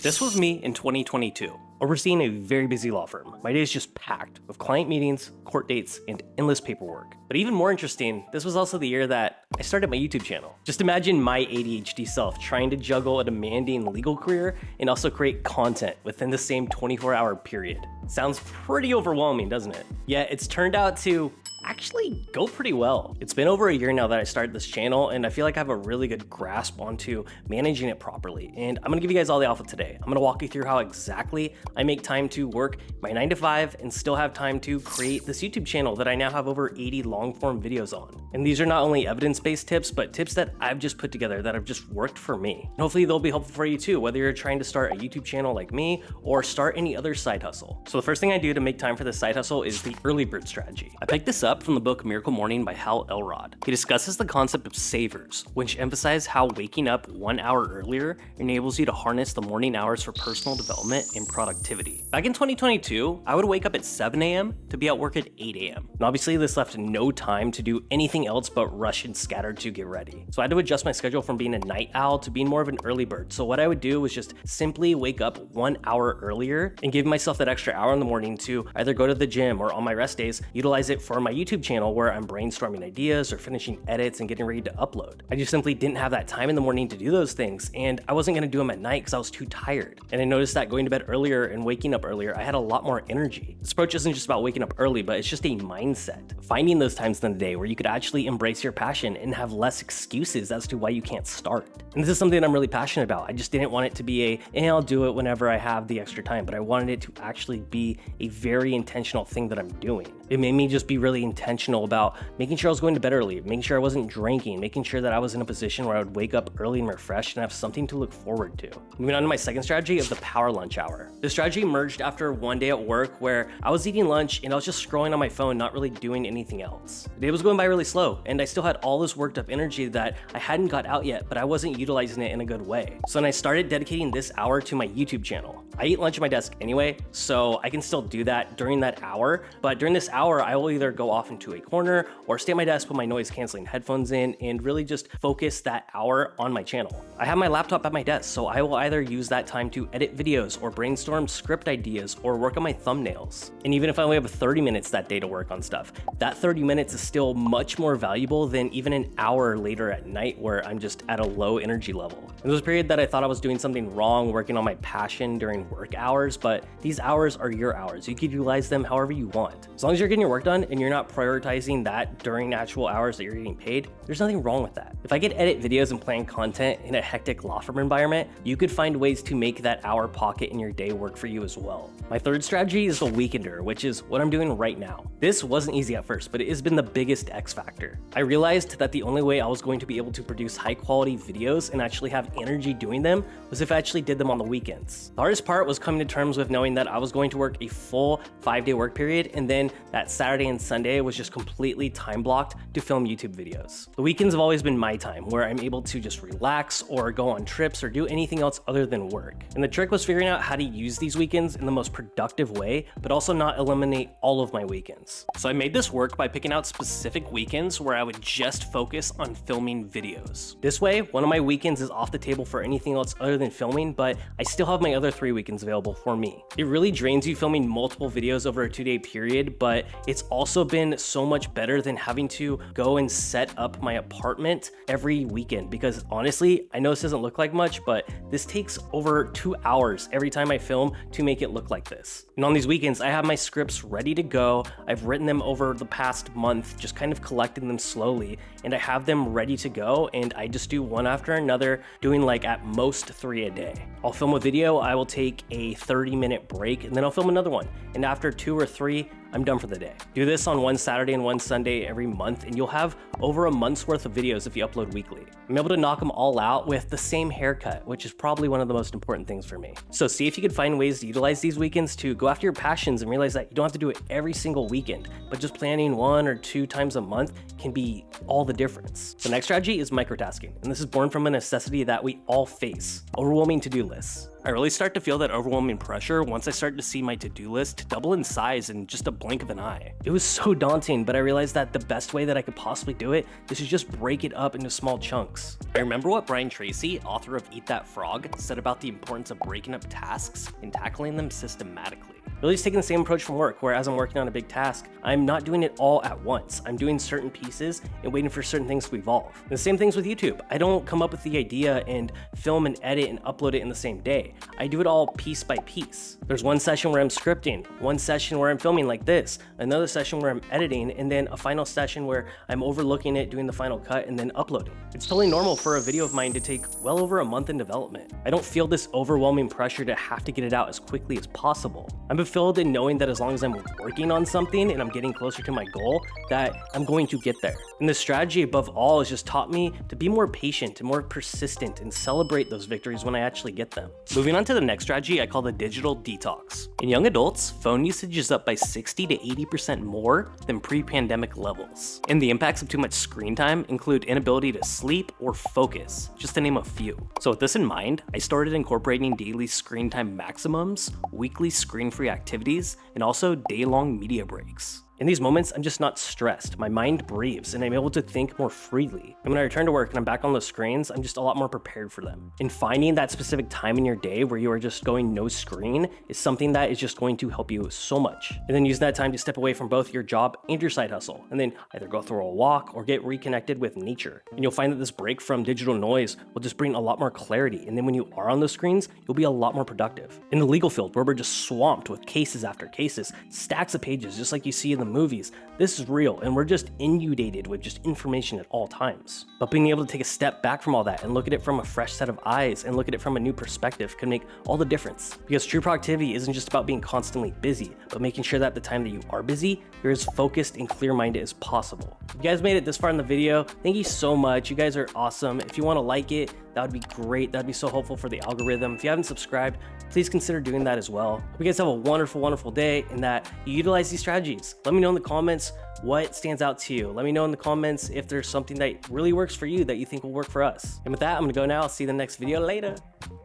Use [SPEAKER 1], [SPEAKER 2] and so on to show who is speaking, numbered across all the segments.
[SPEAKER 1] This was me in 2022, overseeing a very busy law firm. My day is just packed with client meetings, court dates, and endless paperwork. But even more interesting, this was also the year that I started my YouTube channel. Just imagine my ADHD self trying to juggle a demanding legal career and also create content within the same 24-hour period. Sounds pretty overwhelming, doesn't it? Yet it's turned out to actually go pretty well. It's been over a year now that I started this channel, and I feel like I have a really good grasp onto managing it properly. And I'm gonna give you guys all the alpha today. I'm gonna walk you through how exactly I make time to work my 9 to 5 and still have time to create this YouTube channel that I now have over 80 long form videos on. And these are not only evidence-based tips, but tips that I've just put together that have just worked for me. And hopefully they'll be helpful for you too, whether you're trying to start a YouTube channel like me or start any other side hustle. So the first thing I do to make time for this side hustle is the early bird strategy. I picked this up from the book Miracle Morning by Hal Elrod. He discusses the concept of savers, which emphasize how waking up 1 hour earlier enables you to harness the morning hours for personal development and productivity. Back in 2022, I would wake up at 7 a.m. to be at work at 8 a.m. And obviously this left no time to do anything else but rush and scatter to get ready. So I had to adjust my schedule from being a night owl to being more of an early bird. So what I would do was just simply wake up 1 hour earlier and give myself that extra hour in the morning to either go to the gym or on my rest days, utilize it for my YouTube channel where I'm brainstorming ideas or finishing edits and getting ready to upload. I just simply didn't have that time in the morning to do those things, and I wasn't gonna do them at night because I was too tired. And I noticed that going to bed earlier and waking up earlier, I had a lot more energy. This approach isn't just about waking up early, but it's just a mindset. Finding those times in the day where you could actually embrace your passion and have less excuses as to why you can't start. And this is something that I'm really passionate about. I just didn't want it to be I'll do it whenever I have the extra time, but I wanted it to actually be a very intentional thing that I'm doing. It made me just be really intentional about making sure I was going to bed early, making sure I wasn't drinking, making sure that I was in a position where I would wake up early and refreshed and have something to look forward to. Moving on to my second strategy of the power lunch hour. This strategy emerged after one day at work where I was eating lunch and I was just scrolling on my phone, not really doing anything else. The day was going by really slow and I still had all this worked up energy that I hadn't got out yet, but I wasn't utilizing it in a good way. So then I started dedicating this hour to my YouTube channel. I eat lunch at my desk anyway, so I can still do that during that hour, but during this hour, I will either go off into a corner or stay at my desk, put my noise canceling headphones in, and really just focus that hour on my channel. I have my laptop at my desk, so I will either use that time to edit videos or brainstorm script ideas or work on my thumbnails. And even if I only have 30 minutes that day to work on stuff, that 30 minutes is still much more valuable than even an hour later at night where I'm just at a low energy level. There was a period that I thought I was doing something wrong working on my passion during work hours, but these hours are your hours. You can utilize them however you want. As long as you're getting your work done and you're not prioritizing that during actual hours that you're getting paid, there's nothing wrong with that. If I could edit videos and plan content in a hectic law firm environment, you could find ways to make that hour pocket in your day work for you as well. My third strategy is the weekender, which is what I'm doing right now. This wasn't easy at first, but it has been the biggest X factor. I realized that the only way I was going to be able to produce high quality videos and actually have energy doing them was if I actually did them on the weekends. The hardest part was coming to terms with knowing that I was going to work a full 5-day work period, and then that Saturday and Sunday was just completely time blocked to film YouTube videos. The weekends have always been my time where I'm able to just relax or go on trips or do anything else other than work. And the trick was figuring out how to use these weekends in the most productive way, but also not eliminate all of my weekends. So I made this work by picking out specific weekends where I would just focus on filming videos. This way, one of my weekends is off the table for anything else other than filming, but I still have my other 3 weekends available for me. It really drains you filming multiple videos over a 2-day period, but it's also been so much better than having to go and set up my apartment every weekend, because honestly, I know this doesn't look like much, but this takes over 2 hours every time I film to make it look like this. And on these weekends, I have my scripts ready to go. I've written them over the past month, just kind of collecting them slowly, and I have them ready to go, and I just do one after another, doing like at most 3 a day. I'll film a video, I will take a 30-minute break, and then I'll film another one. And after 2 or 3, I'm done for the day. Do this on one Saturday and one Sunday every month, and you'll have over a month's worth of videos if you upload weekly. I'm able to knock them all out with the same haircut, which is probably one of the most important things for me. So see if you can find ways to utilize these weekends to go after your passions and realize that you don't have to do it every single weekend, but just planning 1 or 2 times a month can be all the difference. The next strategy is microtasking, and this is born from a necessity that we all face: overwhelming to-do lists. I really start to feel that overwhelming pressure once I start to see my to-do list double in size in just a blink of an eye. It was so daunting, but I realized that the best way that I could possibly do it is to just break it up into small chunks. I remember what Brian Tracy, author of Eat That Frog, said about the importance of breaking up tasks and tackling them systematically. Really just taking the same approach from work, where as I'm working on a big task, I'm not doing it all at once. I'm doing certain pieces and waiting for certain things to evolve. And the same things with YouTube. I don't come up with the idea and film and edit and upload it in the same day. I do it all piece by piece. There's one session where I'm scripting, one session where I'm filming like this, another session where I'm editing, and then a final session where I'm overlooking it, doing the final cut, and then uploading. It's totally normal for a video of mine to take well over a month in development. I don't feel this overwhelming pressure to have to get it out as quickly as possible. I'm fulfilled in knowing that as long as I'm working on something and I'm getting closer to my goal, that I'm going to get there. And this strategy above all has just taught me to be more patient and more persistent and celebrate those victories when I actually get them. Moving on to the next strategy I call the digital detox. In young adults, phone usage is up by 60 to 80% more than pre-pandemic levels. And the impacts of too much screen time include inability to sleep or focus, just to name a few. So with this in mind, I started incorporating daily screen time maximums, weekly screen-free activities, and also day-long media breaks. In these moments, I'm just not stressed. My mind breathes and I'm able to think more freely. And when I return to work and I'm back on those screens, I'm just a lot more prepared for them. And finding that specific time in your day where you are just going no screen is something that is just going to help you so much. And then use that time to step away from both your job and your side hustle. And then either go for a walk or get reconnected with nature. And you'll find that this break from digital noise will just bring a lot more clarity. And then when you are on those screens, you'll be a lot more productive. In the legal field, where we're just swamped with cases after cases, stacks of pages, just like you see in the movies, this is real, and we're just inundated with just information at all times. But being able to take a step back from all that and look at it from a fresh set of eyes and look at it from a new perspective can make all the difference. Because true productivity isn't just about being constantly busy, but making sure that the time that you are busy, you're as focused and clear-minded as possible. If you guys made it this far in the video, thank you so much. You guys are awesome. If you want to like it, that would be great. That'd be so helpful for the algorithm. If you haven't subscribed, please consider doing that as well. Hope you guys have a wonderful, wonderful day and that you utilize these strategies. Let me know in the comments what stands out to you. Let me know in the comments if there's something that really works for you that you think will work for us. And with that, I'm gonna go now. I'll see you in the next video later.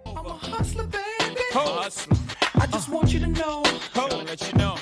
[SPEAKER 2] I'm a hustler, baby. I just want you to know. Let you know.